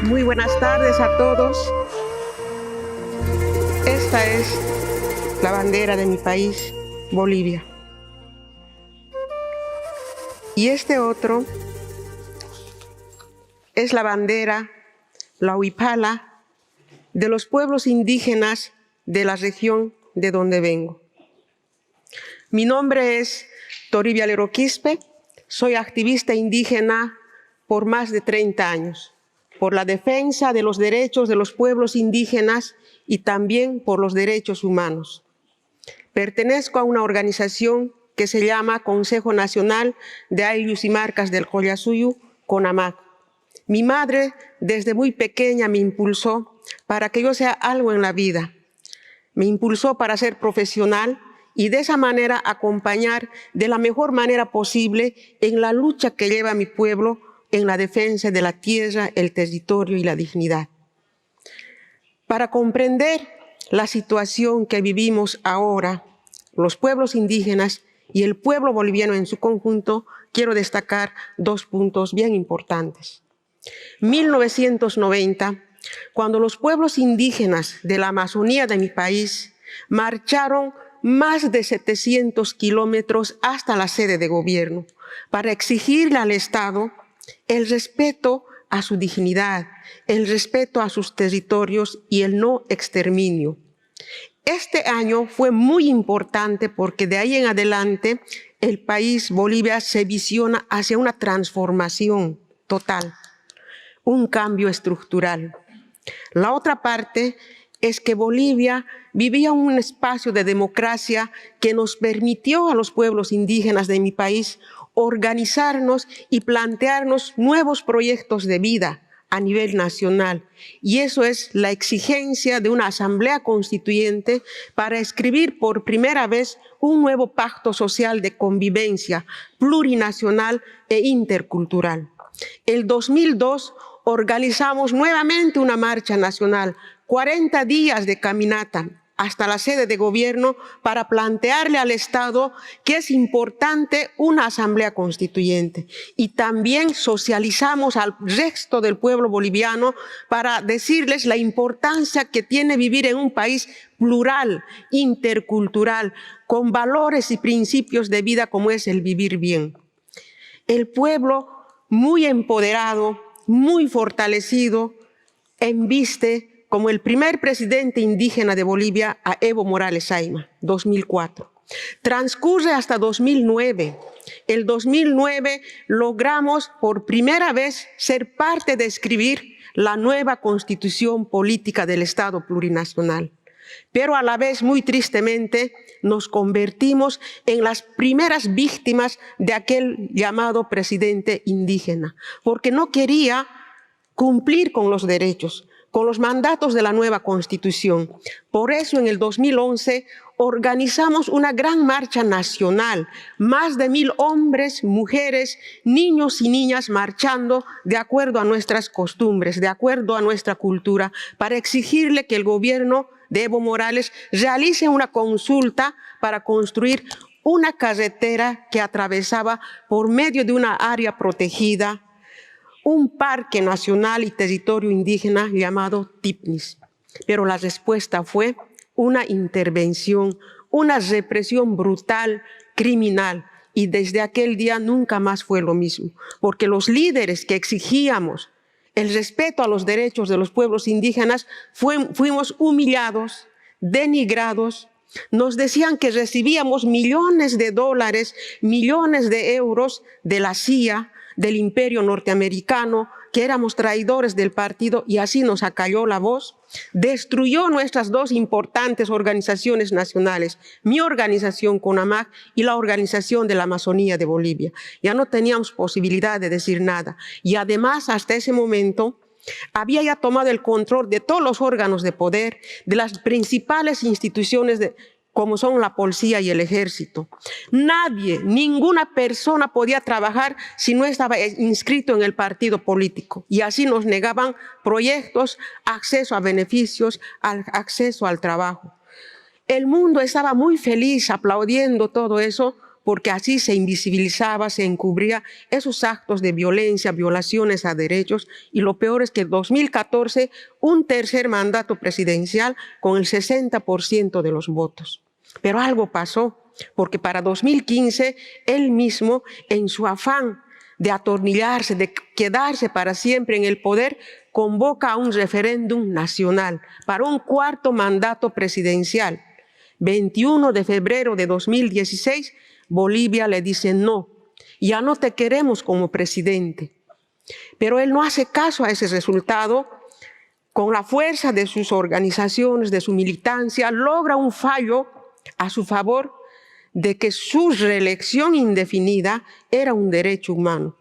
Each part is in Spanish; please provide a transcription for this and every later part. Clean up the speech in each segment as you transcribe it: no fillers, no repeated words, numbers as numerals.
Muy buenas tardes a todos. Esta es la bandera de mi país, Bolivia. Y este otro es la bandera, la huipala, de los pueblos indígenas de la región de donde vengo. Mi nombre es Toribia Leroquispe, soy activista indígena por más de 30 años. Por la defensa de los derechos de los pueblos indígenas y también por los derechos humanos. Pertenezco a una organización que se llama Consejo Nacional de Ayllus y Marcas del Collasuyu, CONAMAC. Mi madre desde muy pequeña me impulsó para que yo sea algo en la vida. Me impulsó para ser profesional y de esa manera acompañar de la mejor manera posible en la lucha que lleva mi pueblo en la defensa de la tierra, el territorio y la dignidad. Para comprender la situación que vivimos ahora, los pueblos indígenas y el pueblo boliviano en su conjunto, quiero destacar dos puntos bien importantes. 1990, cuando los pueblos indígenas de la Amazonía de mi país marcharon más de 700 kilómetros hasta la sede de gobierno para exigirle al Estado el respeto a su dignidad, el respeto a sus territorios y el no exterminio. Este año fue muy importante porque de ahí en adelante el país, Bolivia, se visiona hacia una transformación total, un cambio estructural. La otra parte es que Bolivia vivía un espacio de democracia que nos permitió a los pueblos indígenas de mi país organizarnos y plantearnos nuevos proyectos de vida a nivel nacional. Y eso es la exigencia de una asamblea constituyente para escribir por primera vez un nuevo pacto social de convivencia plurinacional e intercultural. El 2002 organizamos nuevamente una marcha nacional, 40 días de caminata hasta la sede de gobierno para plantearle al Estado que es importante una asamblea constituyente. Y también socializamos al resto del pueblo boliviano para decirles la importancia que tiene vivir en un país plural, intercultural, con valores y principios de vida como es el vivir bien. El pueblo muy empoderado, muy fortalecido, embiste como el primer presidente indígena de Bolivia a Evo Morales Ayma, 2004. Transcurre hasta 2009. El 2009 logramos por primera vez ser parte de escribir la nueva constitución política del Estado plurinacional. Pero a la vez, muy tristemente, nos convertimos en las primeras víctimas de aquel llamado presidente indígena, porque no quería cumplir con los derechos, con los mandatos de la nueva Constitución. Por eso en el 2011 organizamos una gran marcha nacional, más de 1000 hombres, mujeres, niños y niñas marchando de acuerdo a nuestras costumbres, de acuerdo a nuestra cultura, para exigirle que el gobierno de Evo Morales realice una consulta para construir una carretera que atravesaba por medio de una área protegida un parque nacional y territorio indígena llamado Tipnis. Pero la respuesta fue una intervención, una represión brutal, criminal, y desde aquel día nunca más fue lo mismo, porque los líderes que exigíamos el respeto a los derechos de los pueblos indígenas fuimos humillados, denigrados. Nos decían que recibíamos millones de dólares, millones de euros de la CIA, del imperio norteamericano, que éramos traidores del partido, y así nos acalló la voz. Destruyó nuestras dos importantes organizaciones nacionales, mi organización CONAMAC y la Organización de la Amazonía de Bolivia. Ya no teníamos posibilidad de decir nada. Y además, hasta ese momento, había ya tomado el control de todos los órganos de poder, de las principales instituciones como son la policía y el ejército. Nadie, ninguna persona podía trabajar si no estaba inscrito en el partido político. Y así nos negaban proyectos, acceso a beneficios, acceso al trabajo. El mundo estaba muy feliz aplaudiendo todo eso porque así se invisibilizaba, se encubría esos actos de violencia, violaciones a derechos, y lo peor es que en 2014 un tercer mandato presidencial con el 60% de los votos. Pero algo pasó, porque para 2015 él mismo, en su afán de atornillarse, de quedarse para siempre en el poder, convoca a un referéndum nacional para un cuarto mandato presidencial. 21 de febrero de 2016, Bolivia le dice no, ya no te queremos como presidente. Pero él no hace caso a ese resultado. Con la fuerza de sus organizaciones, de su militancia, logra un fallo a su favor de que su reelección indefinida era un derecho humano.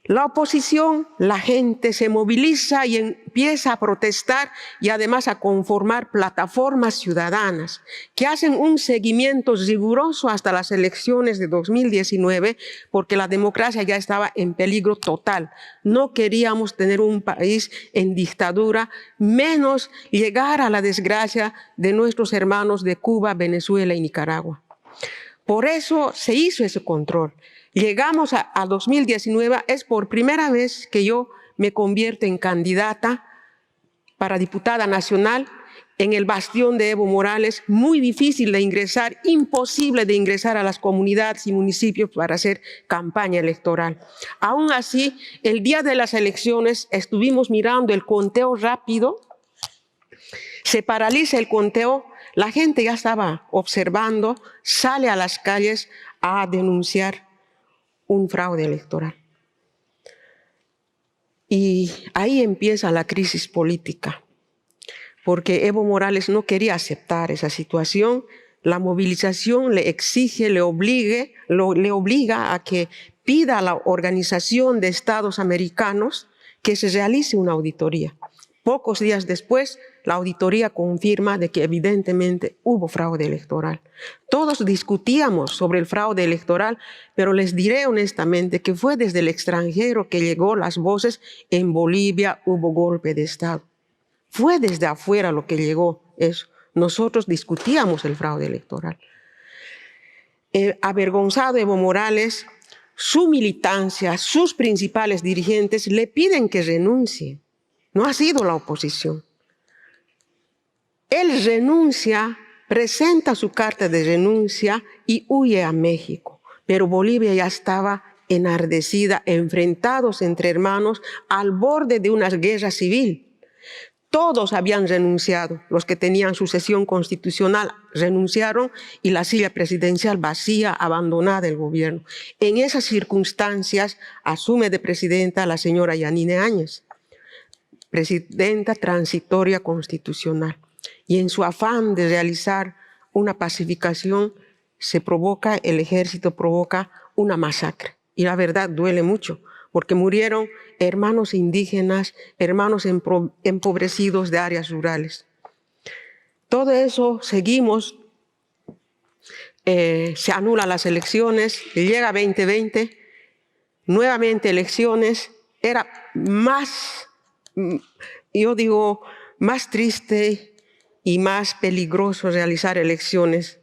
La oposición, la gente se moviliza y empieza a protestar y además a conformar plataformas ciudadanas que hacen un seguimiento riguroso hasta las elecciones de 2019, porque la democracia ya estaba en peligro total. No queríamos tener un país en dictadura, menos llegar a la desgracia de nuestros hermanos de Cuba, Venezuela y Nicaragua. Por eso se hizo ese control. Llegamos a 2019, es por primera vez que yo me convierto en candidata para diputada nacional en el bastión de Evo Morales, muy difícil de ingresar, imposible de ingresar a las comunidades y municipios para hacer campaña electoral. Aún así, el día de las elecciones estuvimos mirando el conteo rápido, se paraliza el conteo, la gente ya estaba observando, sale a las calles a denunciar un fraude electoral. Y ahí empieza la crisis política, porque Evo Morales no quería aceptar esa situación. La movilización le exige, le obliga a que pida a la Organización de Estados Americanos que se realice una auditoría. Pocos días después, la auditoría confirma de que evidentemente hubo fraude electoral. Todos discutíamos sobre el fraude electoral, pero les diré honestamente que fue desde el extranjero que llegó las voces: en Bolivia hubo golpe de Estado. Fue desde afuera lo que llegó eso. Nosotros discutíamos el fraude electoral. Avergonzado Evo Morales, su militancia, sus principales dirigentes le piden que renuncie. No ha sido la oposición. Él renuncia, presenta su carta de renuncia y huye a México. Pero Bolivia ya estaba enardecida, enfrentados entre hermanos, al borde de una guerra civil. Todos habían renunciado, los que tenían sucesión constitucional renunciaron y la silla presidencial vacía, abandonada el gobierno. En esas circunstancias asume de presidenta la señora Yanine Áñez, presidenta transitoria constitucional. Y en su afán de realizar una pacificación, el ejército provoca una masacre. Y la verdad duele mucho, porque murieron hermanos indígenas, hermanos empobrecidos de áreas rurales. Todo eso seguimos, se anulan las elecciones, llega 2020, nuevamente elecciones, era más, yo digo, más triste y más peligroso realizar elecciones,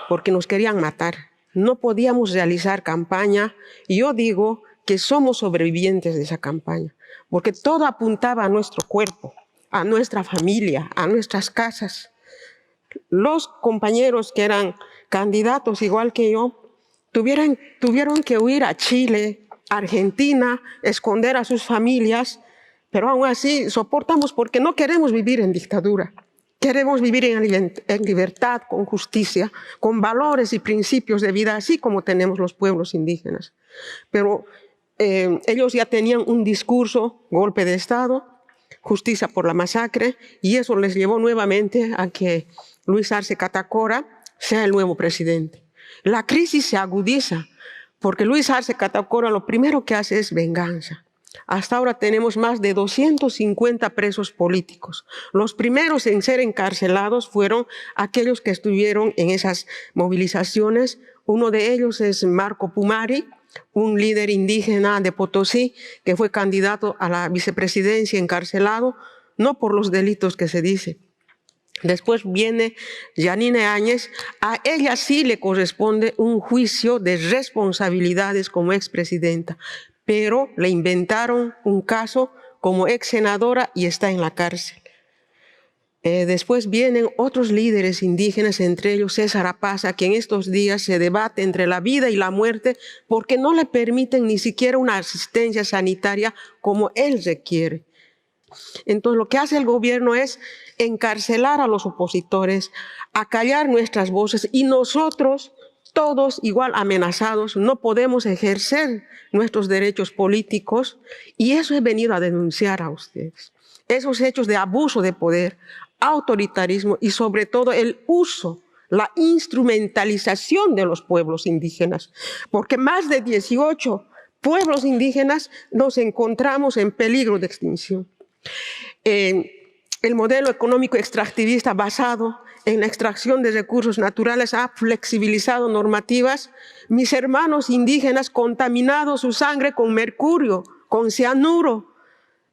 porque nos querían matar. No podíamos realizar campaña. Y yo digo que somos sobrevivientes de esa campaña, porque todo apuntaba a nuestro cuerpo, a nuestra familia, a nuestras casas. Los compañeros que eran candidatos igual que yo tuvieron que huir a Chile, Argentina, esconder a sus familias, pero aún así soportamos porque no queremos vivir en dictadura. Queremos vivir en libertad, con justicia, con valores y principios de vida, así como tenemos los pueblos indígenas. Pero ellos ya tenían un discurso: golpe de Estado, justicia por la masacre, y eso les llevó nuevamente a que Luis Arce Catacora sea el nuevo presidente. La crisis se agudiza porque Luis Arce Catacora lo primero que hace es venganza. Hasta ahora tenemos más de 250 presos políticos. Los primeros en ser encarcelados fueron aquellos que estuvieron en esas movilizaciones. Uno de ellos es Marco Pumari, un líder indígena de Potosí que fue candidato a la vicepresidencia, encarcelado, no por los delitos que se dice, Después viene Yanine Áñez. A ella sí le corresponde un juicio de responsabilidades como expresidenta, pero le inventaron un caso como ex senadora y está en la cárcel. Después vienen otros líderes indígenas, entre ellos César Apaza, que en estos días se debate entre la vida y la muerte porque no le permiten ni siquiera una asistencia sanitaria como él requiere. Entonces lo que hace el gobierno es encarcelar a los opositores, acallar nuestras voces y nosotros, todos igual amenazados, no podemos ejercer nuestros derechos políticos y eso he venido a denunciar a ustedes. Esos hechos de abuso de poder, autoritarismo y sobre todo el uso, la instrumentalización de los pueblos indígenas, porque más de 18 pueblos indígenas nos encontramos en peligro de extinción. El modelo económico extractivista basado en la extracción de recursos naturales ha flexibilizado normativas. Mis hermanos indígenas contaminados su sangre con mercurio, con cianuro,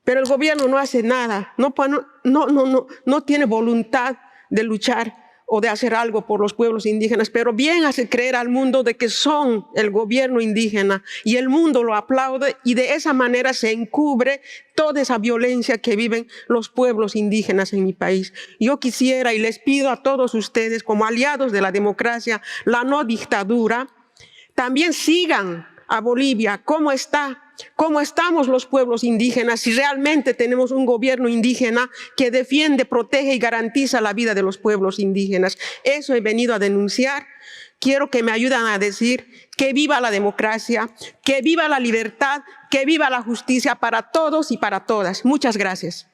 pero el gobierno no hace nada, no tiene voluntad de luchar o de hacer algo por los pueblos indígenas, pero bien hace creer al mundo de que son el gobierno indígena y el mundo lo aplaude y de esa manera se encubre toda esa violencia que viven los pueblos indígenas en mi país. Yo quisiera y les pido a todos ustedes como aliados de la democracia, la no dictadura, también sigan a Bolivia, cómo estamos los pueblos indígenas, si realmente tenemos un gobierno indígena que defiende, protege y garantiza la vida de los pueblos indígenas. Eso he venido a denunciar. Quiero que me ayuden a decir que viva la democracia, que viva la libertad, que viva la justicia para todos y para todas. Muchas gracias.